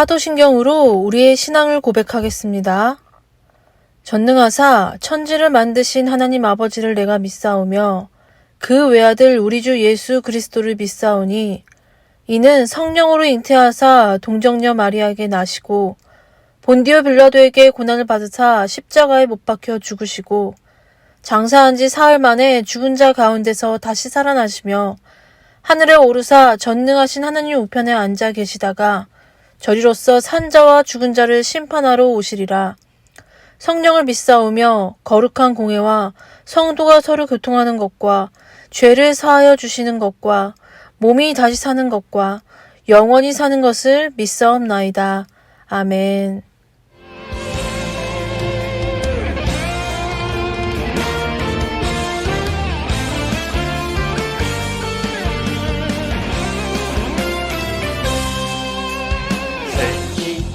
사도신경으로 우리의 신앙을 고백하겠습니다. 전능하사 천지를 만드신 하나님 아버지를 내가 믿사오며 그 외아들 우리 주 예수 그리스도를 믿사오니 이는 성령으로 잉태하사 동정녀 마리아에게 나시고 본디오 빌라도에게 고난을 받으사 십자가에 못 박혀 죽으시고 장사한 지 사흘 만에 죽은 자 가운데서 다시 살아나시며 하늘에 오르사 전능하신 하나님 우편에 앉아 계시다가 저리로서 산자와 죽은 자를 심판하러 오시리라. 성령을 믿사오며 거룩한 공회와 성도가 서로 교통하는 것과 죄를 사하여 주시는 것과 몸이 다시 사는 것과 영원히 사는 것을 믿사옵나이다. 아멘.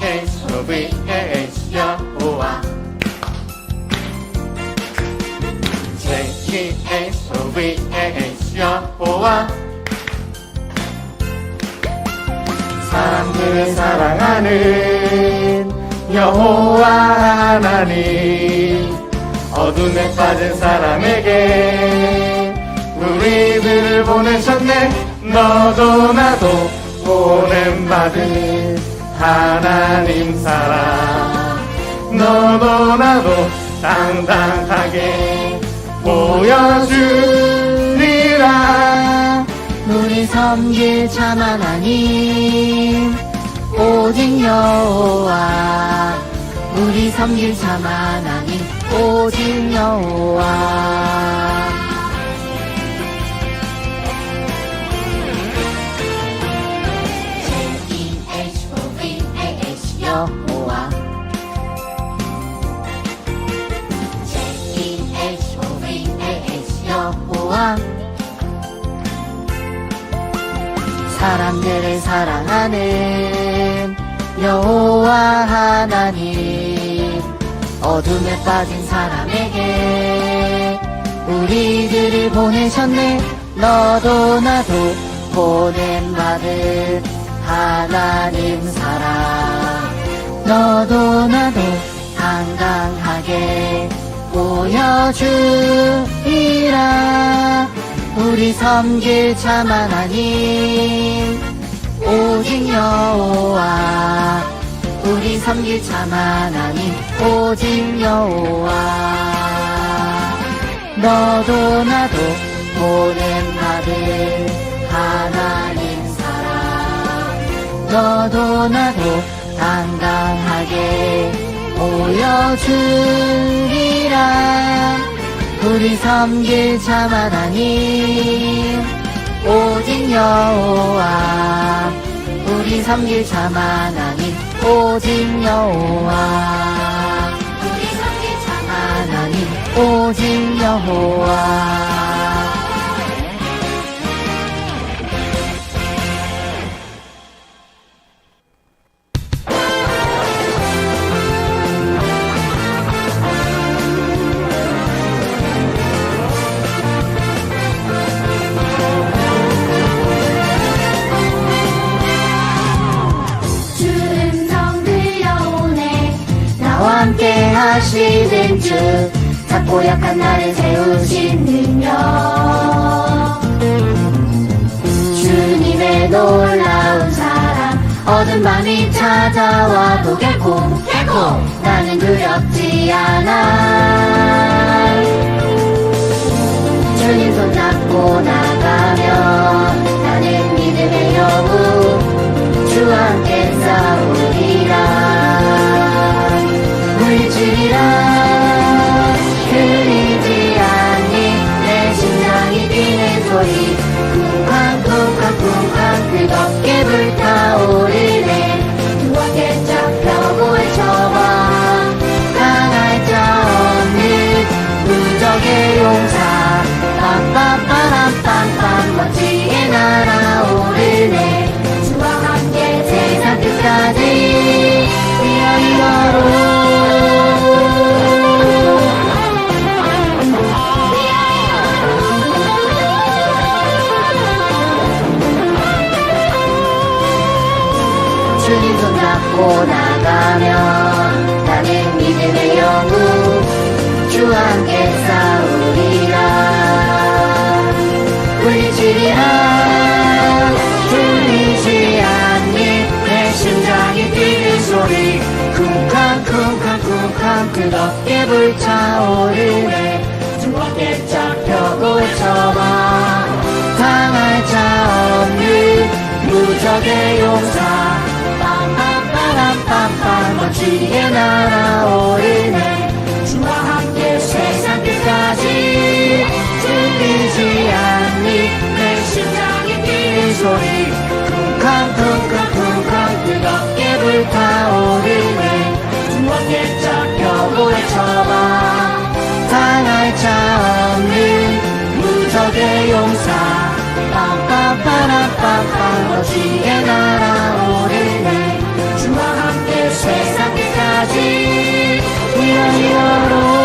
JESUVS 여호와 JESUVS 여호와 사람들을 사랑하는 여호와 하나님 어둠에 빠진 사람에게 우리들을 보내셨네 너도 나도 보냄받은 하나님 사랑 너도 나도 당당하게 보여주리라 우리 섬길 참 하나님 오직 여호와 우리 섬길 참 하나님 오직 여호와 여호와 JESUVS 여호와 사람들을 사랑하는 여호와 하나님 어둠에 빠진 사람에게 우리들을 보내셨네 너도 나도 보냄받은 하나님 사랑 너도 나도 당당하게 보여주리라 우리 섬길 참 하나님 오직 여호와 우리 섬길 참 하나님 오직 여호와 너도 나도 보냄받은 하나님 사랑 너도 나도 당당하게 보여주리라 우리 섬길 참 하나님 오직 여호와 우리 섬길 참 하나님 오직 여호와 우리 섬길 참 하나님 오직 여호와 함께 하시는 주 작고 약한 나를 세우신 능력 주님의 놀라운 사랑 어두운 밤이 찾아와도 결코 나는 두렵지 않아 주님 손잡고 나가면 나는 믿음의 여우 주와 함께 싸우리라 물질이라 흘리지 않니 내 심장이 뛰는 소리 쿵쾅쿵쾅쿵쾅 뜨겁게 불타오르네 주 앞에 잡혀고 외쳐봐 강할 자 없는 무적의 용사 빰빰빠람빰빰 멋지게 날아오르네 주와 함께 세상 끝까지 뛰어 이거로 주와 함께 싸우리라. 불리치리라 들리지 않니 내 심장이 뛰는 소리. 쿵쾅쿵쾅쿵쾅 뜨겁게 불타오르네. 주 앞에 잡혀고 외쳐봐. 당할 자 없는 무적의 용사. 빰빰빰빰빰빰 멋지게 날아오르네. 주와 함께 세상 끝까지. 들리지 않니 내 심장이 뛰는 소리. 쿵쾅쿵쾅쿵쾅 뜨겁게 불타오르네. 주 앞에 잡혀고 외쳐봐. 당할 자 없는 무적의 용사. 빰빰빠라빰빰 멋지게 날아오르네. 주와 함께 세상 끝까지. 히어로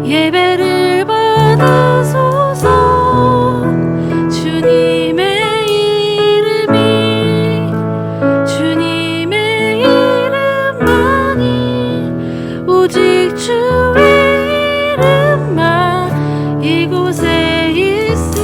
예배를 받으소서. 주님의 이름이 주님의 이름만이 오직 주의 이름만 이곳에 있습니다.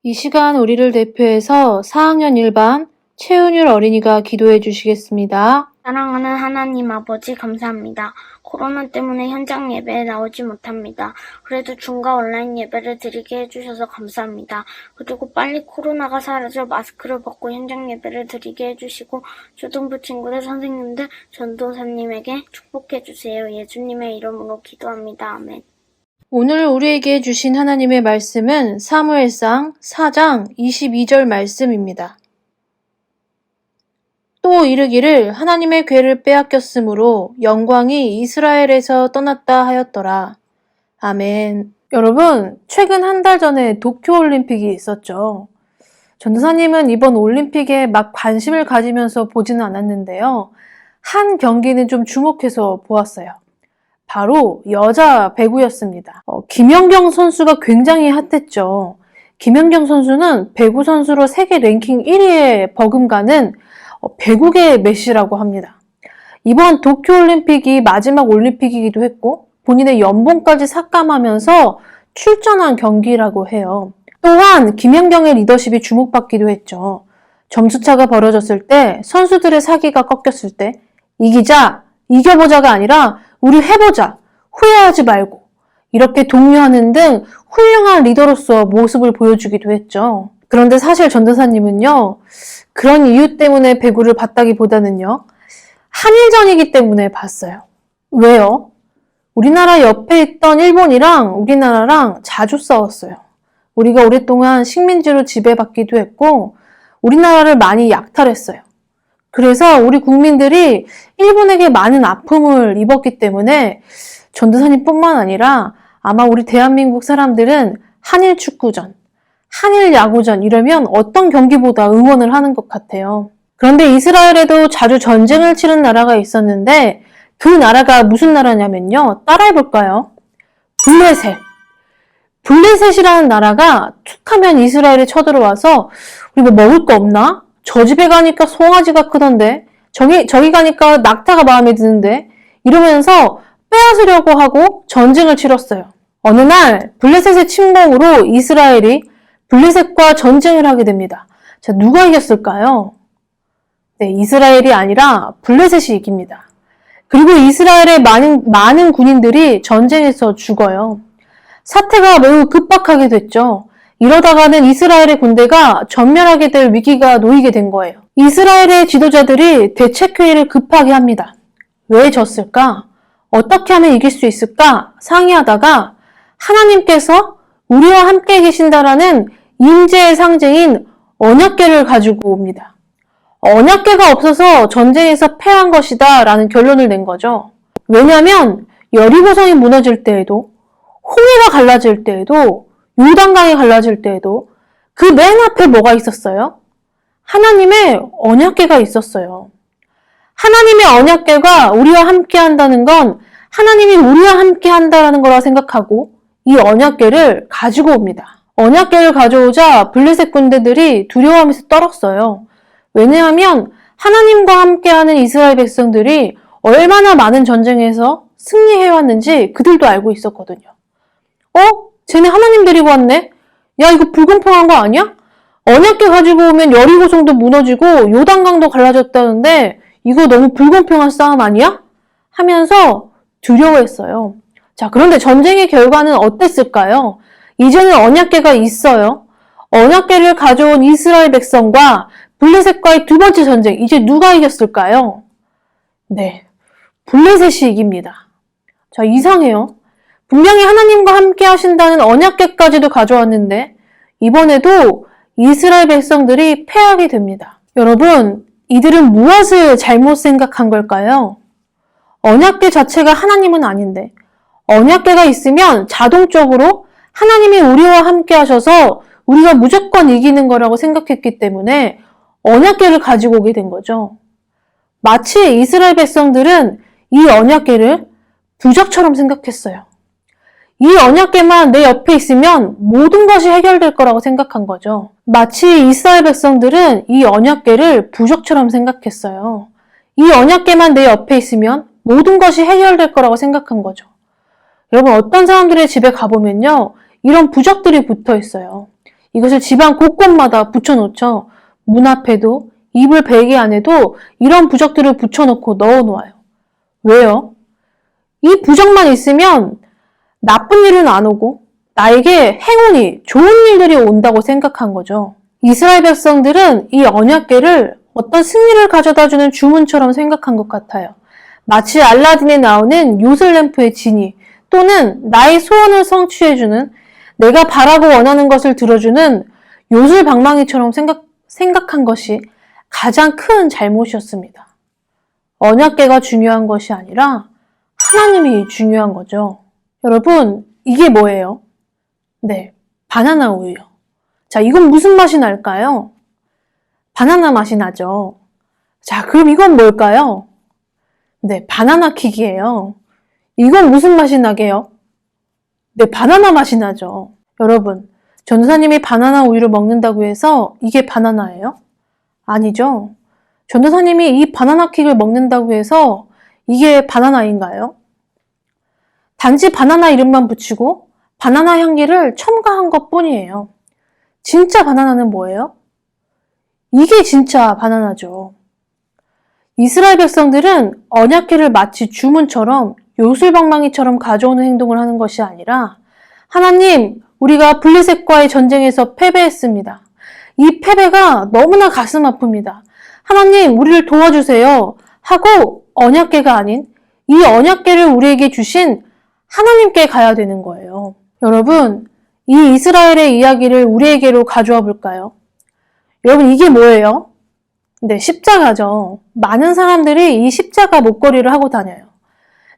이 시간 우리를 대표해서 4학년 1반 최은율 어린이가 기도해 주시겠습니다. 사랑하는 하나님 아버지 감사합니다. 코로나 때문에 현장 예배에 나오지 못합니다. 그래도 중과 온라인 예배를 드리게 해주셔서 감사합니다. 그리고 빨리 코로나가 사라져 마스크를 벗고 현장 예배를 드리게 해주시고 초등부 친구들, 선생님들, 전도사님에게 축복해주세요. 예수님의 이름으로 기도합니다. 아멘. 오늘 우리에게 주신 하나님의 말씀은 사무엘상 4장 22절 말씀입니다. 또 이르기를 하나님의 궤를 빼앗겼으므로 영광이 이스라엘에서 떠났다 하였더라. 아멘. 여러분, 최근 한 달 전에 도쿄올림픽이 있었죠. 전도사님은 이번 올림픽에 막 관심을 가지면서 보지는 않았는데요. 한 경기는 좀 주목해서 보았어요. 바로 여자 배구였습니다. 김연경 선수가 굉장히 핫했죠. 김연경 선수는 배구 선수로 세계 랭킹 1위에 버금가는 배구계의 메시라고 합니다. 이번 도쿄올림픽이 마지막 올림픽이기도 했고 본인의 연봉까지 삭감하면서 출전한 경기라고 해요. 또한 김연경의 리더십이 주목받기도 했죠. 점수차가 벌어졌을 때, 선수들의 사기가 꺾였을 때 이기자, 이겨보자가 아니라 우리 해보자, 후회하지 말고 이렇게 독려하는 등 훌륭한 리더로서 모습을 보여주기도 했죠. 그런데 사실 전도사님은요, 그런 이유 때문에 배구를 봤다기보다는요, 한일전이기 때문에 봤어요. 왜요? 우리나라 옆에 있던 일본이랑 우리나라랑 자주 싸웠어요. 우리가 오랫동안 식민지로 지배받기도 했고 우리나라를 많이 약탈했어요. 그래서 우리 국민들이 일본에게 많은 아픔을 입었기 때문에 전도사님뿐만 아니라 아마 우리 대한민국 사람들은 한일 축구전, 한일 야구전 이러면 어떤 경기보다 응원을 하는 것 같아요. 그런데 이스라엘에도 자주 전쟁을 치른 나라가 있었는데 그 나라가 무슨 나라냐면요. 따라해볼까요? 블레셋. 블레셋이라는 나라가 툭하면 이스라엘에 쳐들어와서 우리 뭐 먹을 거 없나? 저 집에 가니까 송아지가 크던데 저기 가니까 낙타가 마음에 드는데 이러면서 빼앗으려고 하고 전쟁을 치렀어요. 어느 날 블레셋의 침공으로 이스라엘이 블레셋과 전쟁을 하게 됩니다. 자, 누가 이겼을까요? 네, 이스라엘이 아니라 블레셋이 이깁니다. 그리고 이스라엘의 많은 군인들이 전쟁에서 죽어요. 사태가 매우 급박하게 됐죠. 이러다가는 이스라엘의 군대가 전멸하게 될 위기가 놓이게 된 거예요. 이스라엘의 지도자들이 대책회의를 급하게 합니다. 왜 졌을까? 어떻게 하면 이길 수 있을까? 상의하다가 하나님께서 우리와 함께 계신다라는 임재의 상징인 언약궤를 가지고 옵니다. 언약궤가 없어서 전쟁에서 패한 것이다 라는 결론을 낸 거죠. 왜냐하면 여리고성이 무너질 때에도 홍해가 갈라질 때에도 요단강이 갈라질 때에도 그 맨 앞에 뭐가 있었어요? 하나님의 언약궤가 있었어요. 하나님의 언약궤가 우리와 함께 한다는 건 하나님이 우리와 함께 한다는 거라 생각하고 이 언약궤를 가지고 옵니다. 언약궤를 가져오자 블레셋 군대들이 두려워하면서 떨었어요. 왜냐하면 하나님과 함께하는 이스라엘 백성들이 얼마나 많은 전쟁에서 승리해왔는지 그들도 알고 있었거든요. 쟤네 하나님 데리고 왔네? 야, 이거 불공평한 거 아니야? 언약궤 가지고 오면 여리고성도 무너지고 요단강도 갈라졌다는데 이거 너무 불공평한 싸움 아니야? 하면서 두려워했어요. 자, 그런데 전쟁의 결과는 어땠을까요? 이제는 언약궤가 있어요. 언약궤를 가져온 이스라엘 백성과 블레셋과의 두 번째 전쟁, 이제 누가 이겼을까요? 네, 블레셋이 이깁니다. 자, 이상해요. 분명히 하나님과 함께 하신다는 언약궤까지도 가져왔는데 이번에도 이스라엘 백성들이 패하게 됩니다. 여러분, 이들은 무엇을 잘못 생각한 걸까요? 언약궤 자체가 하나님은 아닌데 언약궤가 있으면 자동적으로 하나님이 우리와 함께 하셔서 우리가 무조건 이기는 거라고 생각했기 때문에 언약궤를 가지고 오게 된 거죠. 마치 이스라엘 백성들은 이 언약궤를 부적처럼 생각했어요. 이 언약궤만 내 옆에 있으면 모든 것이 해결될 거라고 생각한 거죠. 마치 이스라엘 백성들은 이 언약궤를 부적처럼 생각했어요. 이 언약궤만 내 옆에 있으면 모든 것이 해결될 거라고 생각한 거죠. 여러분, 어떤 사람들의 집에 가보면요, 이런 부적들이 붙어 있어요. 이것을 집안 곳곳마다 붙여놓죠. 문 앞에도, 이불 베개 안에도 이런 부적들을 붙여놓고 넣어놓아요. 왜요? 이 부적만 있으면 나쁜 일은 안 오고 나에게 행운이, 좋은 일들이 온다고 생각한 거죠. 이스라엘 백성들은 이 언약궤를 어떤 승리를 가져다주는 주문처럼 생각한 것 같아요. 마치 알라딘에 나오는 요술램프의 지니, 또는 나의 소원을 성취해주는, 내가 바라고 원하는 것을 들어주는 요술방망이처럼 생각한 것이 가장 큰 잘못이었습니다. 언약궤가 중요한 것이 아니라 하나님이 중요한 거죠. 여러분, 이게 뭐예요? 네, 바나나 우유요. 자, 이건 무슨 맛이 날까요? 바나나 맛이 나죠. 자, 그럼 이건 뭘까요? 네, 바나나 킥이에요. 이건 무슨 맛이 나게요? 네, 바나나 맛이 나죠. 여러분, 전도사님이 바나나 우유를 먹는다고 해서 이게 바나나예요? 아니죠. 전도사님이 이 바나나 킥을 먹는다고 해서 이게 바나나인가요? 단지 바나나 이름만 붙이고 바나나 향기를 첨가한 것 뿐이에요. 진짜 바나나는 뭐예요? 이게 진짜 바나나죠. 이스라엘 백성들은 언약궤를 마치 주문처럼 요술방망이처럼 가져오는 행동을 하는 것이 아니라, 하나님, 우리가 블레셋과의 전쟁에서 패배했습니다. 이 패배가 너무나 가슴 아픕니다. 하나님, 우리를 도와주세요 하고 언약궤가 아닌 이 언약궤를 우리에게 주신 하나님께 가야 되는 거예요. 여러분, 이 이스라엘의 이야기를 우리에게로 가져와 볼까요? 여러분, 이게 뭐예요? 네, 십자가죠. 많은 사람들이 이 십자가 목걸이를 하고 다녀요.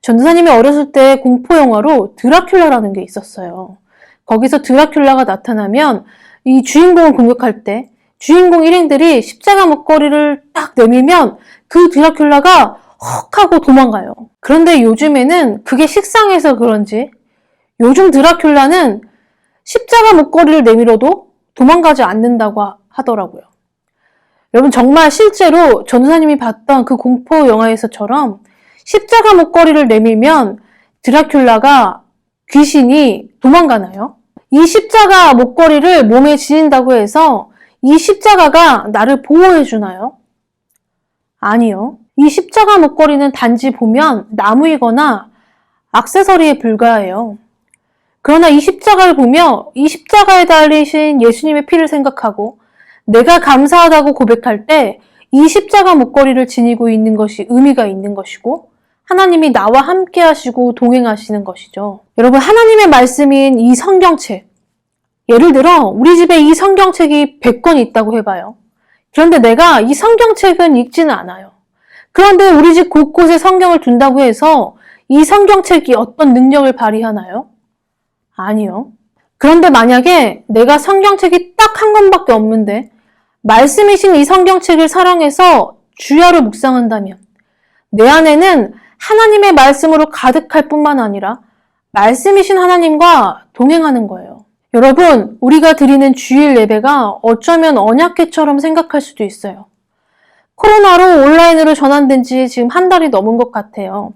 전도사님이 어렸을 때 공포영화로 드라큘라라는 게 있었어요. 거기서 드라큘라가 나타나면 이 주인공을 공격할 때 주인공 일행들이 십자가 목걸이를 딱 내밀면 그 드라큘라가 헉 하고 도망가요. 그런데 요즘에는 그게 식상해서 그런지 요즘 드라큘라는 십자가 목걸이를 내밀어도 도망가지 않는다고 하더라고요. 여러분, 정말 실제로 전도사님이 봤던 그 공포 영화에서처럼 십자가 목걸이를 내밀면 드라큘라가, 귀신이 도망가나요? 이 십자가 목걸이를 몸에 지닌다고 해서 이 십자가가 나를 보호해 주나요? 아니요. 이 십자가 목걸이는 단지 보면 나무이거나 액세서리에 불과해요. 그러나 이 십자가를 보며 이 십자가에 달리신 예수님의 피를 생각하고 내가 감사하다고 고백할 때 이 십자가 목걸이를 지니고 있는 것이 의미가 있는 것이고, 하나님이 나와 함께 하시고 동행하시는 것이죠. 여러분, 하나님의 말씀인 이 성경책, 예를 들어 우리 집에 이 성경책이 100권 있다고 해봐요. 그런데 내가 이 성경책은 읽지는 않아요. 그런데 우리 집 곳곳에 성경을 둔다고 해서 이 성경책이 어떤 능력을 발휘하나요? 아니요. 그런데 만약에 내가 성경책이 딱 한 권밖에 없는데 말씀이신 이 성경책을 사랑해서 주야로 묵상한다면 내 안에는 하나님의 말씀으로 가득할 뿐만 아니라 말씀이신 하나님과 동행하는 거예요. 여러분, 우리가 드리는 주일 예배가 어쩌면 언약궤처럼 생각할 수도 있어요. 코로나로 온라인으로 전환된 지 지금 한 달이 넘은 것 같아요.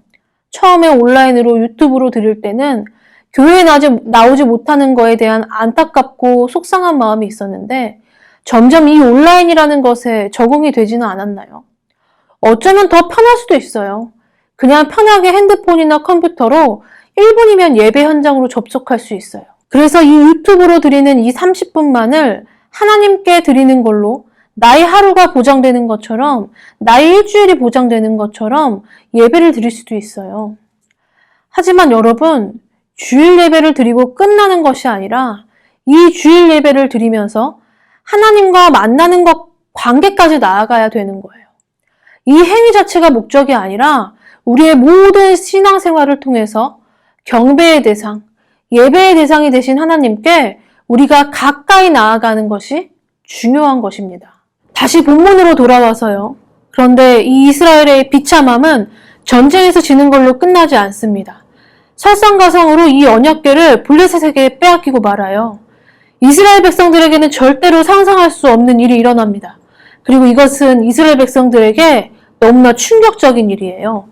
처음에 온라인으로 유튜브로 드릴 때는 교회에 나오지 못하는 거에 대한 안타깝고 속상한 마음이 있었는데 점점 이 온라인이라는 것에 적응이 되지는 않았나요? 어쩌면 더 편할 수도 있어요. 그냥 편하게 핸드폰이나 컴퓨터로 1분이면 예배 현장으로 접속할 수 있어요. 그래서 이 유튜브로 드리는 이 30분만을 하나님께 드리는 걸로 나의 하루가 보장되는 것처럼, 나의 일주일이 보장되는 것처럼 예배를 드릴 수도 있어요. 하지만 여러분, 주일 예배를 드리고 끝나는 것이 아니라 이 주일 예배를 드리면서 하나님과 만나는 것, 관계까지 나아가야 되는 거예요. 이 행위 자체가 목적이 아니라 우리의 모든 신앙생활을 통해서 경배의 대상, 예배의 대상이 되신 하나님께 우리가 가까이 나아가는 것이 중요한 것입니다. 다시 본문으로 돌아와서요. 그런데 이 이스라엘의 비참함은 전쟁에서 지는 걸로 끝나지 않습니다. 설상가상으로 이 언약궤를 블레셋에게 빼앗기고 말아요. 이스라엘 백성들에게는 절대로 상상할 수 없는 일이 일어납니다. 그리고 이것은 이스라엘 백성들에게 너무나 충격적인 일이에요.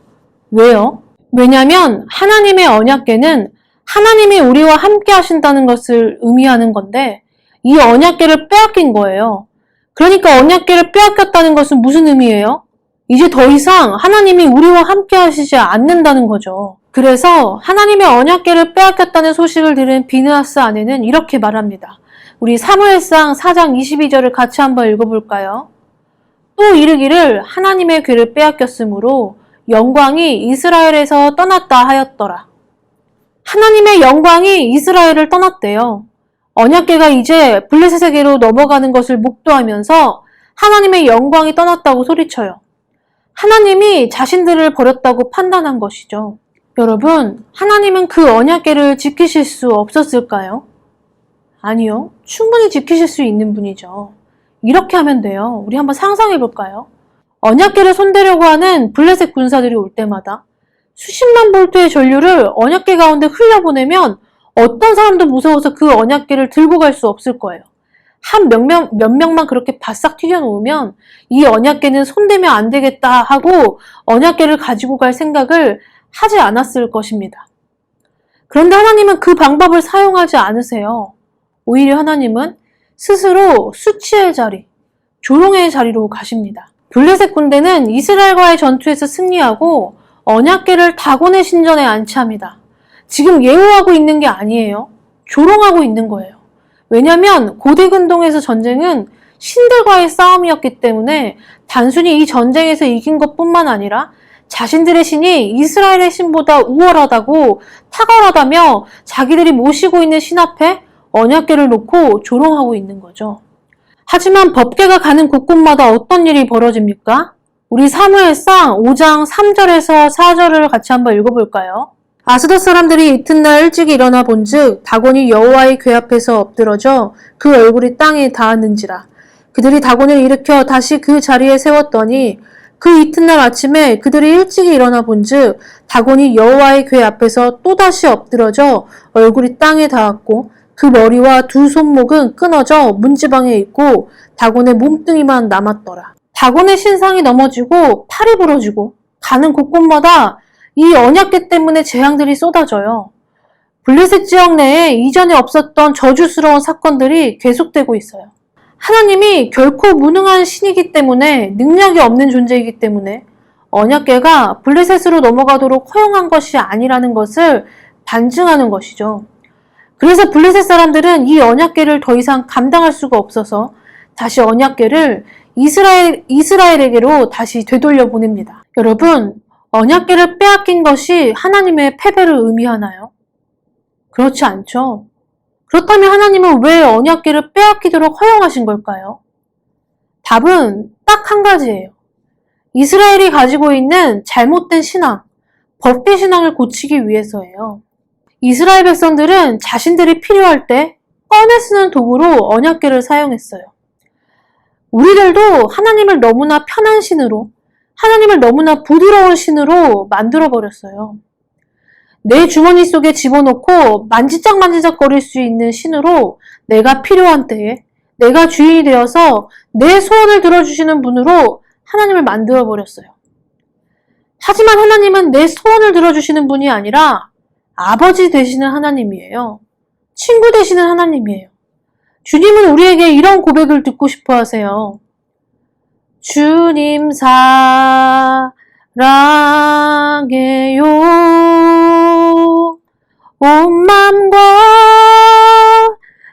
왜요? 왜냐하면 하나님의 언약궤는 하나님이 우리와 함께 하신다는 것을 의미하는 건데 이 언약궤를 빼앗긴 거예요. 그러니까 언약궤를 빼앗겼다는 것은 무슨 의미예요? 이제 더 이상 하나님이 우리와 함께 하시지 않는다는 거죠. 그래서 하나님의 언약궤를 빼앗겼다는 소식을 들은 비느하스 아내는 이렇게 말합니다. 우리 사무엘상 4장 22절을 같이 한번 읽어볼까요? 또 이르기를 하나님의 궤를 빼앗겼으므로 영광이 이스라엘에서 떠났다 하였더라. 하나님의 영광이 이스라엘을 떠났대요. 언약궤가 이제 블레셋에게로 넘어가는 것을 목도하면서 하나님의 영광이 떠났다고 소리쳐요. 하나님이 자신들을 버렸다고 판단한 것이죠. 여러분, 하나님은 그 언약궤를 지키실 수 없었을까요? 아니요. 충분히 지키실 수 있는 분이죠. 이렇게 하면 돼요. 우리 한번 상상해 볼까요? 언약궤를 손대려고 하는 블레셋 군사들이 올 때마다 수십만 볼트의 전류를 언약궤 가운데 흘려보내면 어떤 사람도 무서워서 그 언약궤를 들고 갈 수 없을 거예요. 몇 명만 그렇게 바싹 튀겨놓으면 이 언약궤는 손대면 안 되겠다 하고 언약궤를 가지고 갈 생각을 하지 않았을 것입니다. 그런데 하나님은 그 방법을 사용하지 않으세요. 오히려 하나님은 스스로 수치의 자리, 조롱의 자리로 가십니다. 블레셋 군대는 이스라엘과의 전투에서 승리하고 언약궤를 다곤의 신전에 안치합니다. 지금 예우하고 있는 게 아니에요. 조롱하고 있는 거예요. 왜냐하면 고대 근동에서 전쟁은 신들과의 싸움이었기 때문에 단순히 이 전쟁에서 이긴 것뿐만 아니라 자신들의 신이 이스라엘의 신보다 우월하다고 탁월하다며 자기들이 모시고 있는 신 앞에 언약궤를 놓고 조롱하고 있는 거죠. 하지만 법궤가 가는 곳곳마다 어떤 일이 벌어집니까? 우리 사무엘상 5장 3절에서 4절을 같이 한번 읽어볼까요? 아스돗 사람들이 이튿날 일찍 일어나 본즉 다곤이 여호와의 궤 앞에서 엎드러져 그 얼굴이 땅에 닿았는지라. 그들이 다곤을 일으켜 다시 그 자리에 세웠더니 그 이튿날 아침에 그들이 일찍 일어나 본즉 다곤이 여호와의 궤 앞에서 또다시 엎드러져 얼굴이 땅에 닿았고 그 머리와 두 손목은 끊어져 문지방에 있고 다곤의 몸뚱이만 남았더라. 다곤의 신상이 넘어지고 팔이 부러지고 가는 곳곳마다 이 언약궤 때문에 재앙들이 쏟아져요. 블레셋 지역 내에 이전에 없었던 저주스러운 사건들이 계속되고 있어요. 하나님이 결코 무능한 신이기 때문에 능력이 없는 존재이기 때문에 언약궤가 블레셋으로 넘어가도록 허용한 것이 아니라는 것을 반증하는 것이죠. 그래서 블레셋 사람들은 이 언약궤를 더 이상 감당할 수가 없어서 다시 언약궤를 이스라엘에게로 다시 되돌려 보냅니다. 여러분, 언약궤를 빼앗긴 것이 하나님의 패배를 의미하나요? 그렇지 않죠. 그렇다면 하나님은 왜 언약궤를 빼앗기도록 허용하신 걸까요? 답은 딱 한 가지예요. 이스라엘이 가지고 있는 잘못된 신앙, 법궤 신앙을 고치기 위해서예요. 이스라엘 백성들은 자신들이 필요할 때 꺼내 쓰는 도구로 언약궤를 사용했어요. 우리들도 하나님을 너무나 편한 신으로, 하나님을 너무나 부드러운 신으로 만들어버렸어요. 내 주머니 속에 집어넣고 만지작만지작 거릴 수 있는 신으로 내가 필요한 때에 내가 주인이 되어서 내 소원을 들어주시는 분으로 하나님을 만들어버렸어요. 하지만 하나님은 내 소원을 들어주시는 분이 아니라 아버지 되시는 하나님이에요. 친구 되시는 하나님이에요. 주님은 우리에게 이런 고백을 듣고 싶어 하세요. 주님 사랑해요. 온 맘과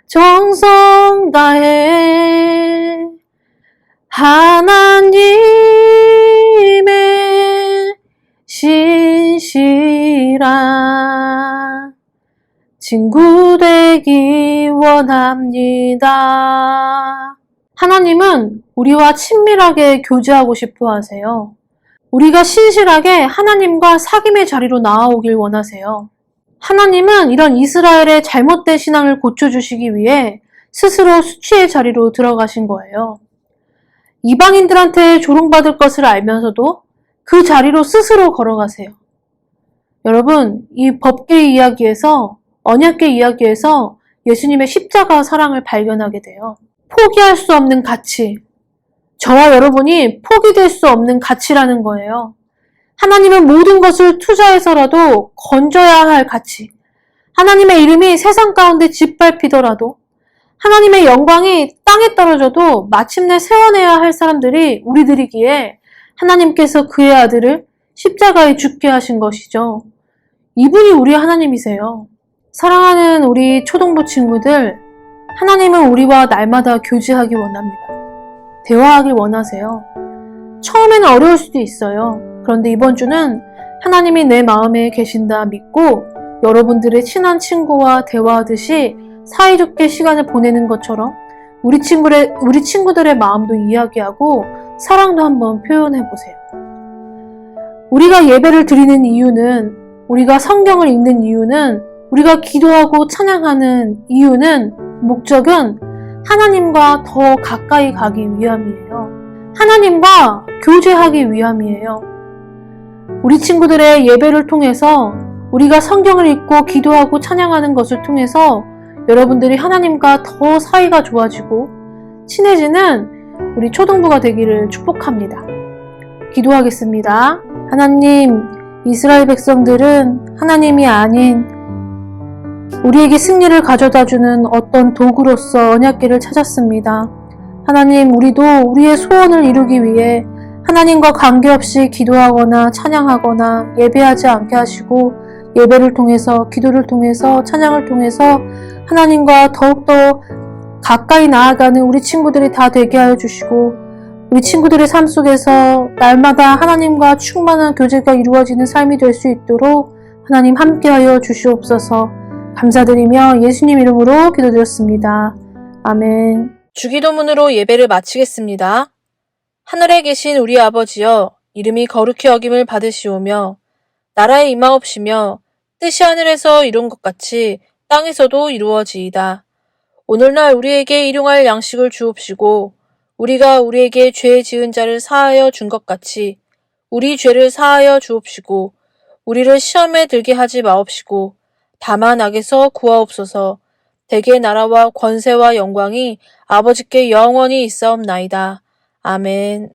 정성 다해 하나님의 신실한 친구 되기 원합니다. 하나님은 우리와 친밀하게 교제하고 싶어 하세요. 우리가 신실하게 하나님과 사귐의 자리로 나아오길 원하세요. 하나님은 이런 이스라엘의 잘못된 신앙을 고쳐주시기 위해 스스로 수치의 자리로 들어가신 거예요. 이방인들한테 조롱받을 것을 알면서도 그 자리로 스스로 걸어가세요. 여러분, 이 법계의 이야기에서, 언약계 이야기에서 예수님의 십자가 사랑을 발견하게 돼요. 포기할 수 없는 가치. 저와 여러분이 포기될 수 없는 가치라는 거예요. 하나님은 모든 것을 투자해서라도 건져야 할 가치. 하나님의 이름이 세상 가운데 짓밟히더라도, 하나님의 영광이 땅에 떨어져도 마침내 세워내야 할 사람들이 우리들이기에 하나님께서 그의 아들을 십자가에 죽게 하신 것이죠. 이분이 우리 하나님이세요. 사랑하는 우리 초등부 친구들, 하나님은 우리와 날마다 교제하기 원합니다. 대화하길 원하세요. 처음에는 어려울 수도 있어요. 그런데 이번 주는 하나님이 내 마음에 계신다 믿고 여러분들의 친한 친구와 대화하듯이 사이좋게 시간을 보내는 것처럼 우리 친구들의 마음도 이야기하고 사랑도 한번 표현해보세요. 우리가 예배를 드리는 이유는, 우리가 성경을 읽는 이유는, 우리가 기도하고 찬양하는 이유는, 목적은 하나님과 더 가까이 가기 위함이에요. 하나님과 교제하기 위함이에요. 우리 친구들의 예배를 통해서, 우리가 성경을 읽고 기도하고 찬양하는 것을 통해서 여러분들이 하나님과 더 사이가 좋아지고 친해지는 우리 초등부가 되기를 축복합니다. 기도하겠습니다. 하나님, 이스라엘 백성들은 하나님이 아닌 우리에게 승리를 가져다주는 어떤 도구로서 언약궤를 찾았습니다. 하나님, 우리도 우리의 소원을 이루기 위해 하나님과 관계없이 기도하거나 찬양하거나 예배하지 않게 하시고 예배를 통해서, 기도를 통해서, 찬양을 통해서 하나님과 더욱더 가까이 나아가는 우리 친구들이 다 되게 하여 주시고, 우리 친구들의 삶 속에서 날마다 하나님과 충만한 교제가 이루어지는 삶이 될 수 있도록 하나님 함께하여 주시옵소서. 감사드리며 예수님 이름으로 기도드렸습니다. 아멘. 주기도문으로 예배를 마치겠습니다. 하늘에 계신 우리 아버지여, 이름이 거룩히 여김을 받으시오며 나라에 임하옵시며 뜻이 하늘에서 이룬 것 같이 땅에서도 이루어지이다. 오늘날 우리에게 일용할 양식을 주옵시고 우리가 우리에게 죄 지은 자를 사하여 준 것 같이 우리 죄를 사하여 주옵시고 우리를 시험에 들게 하지 마옵시고 다만 악에서 구하옵소서. 대개 나라와 권세와 영광이 아버지께 영원히 있사옵나이다. 아멘.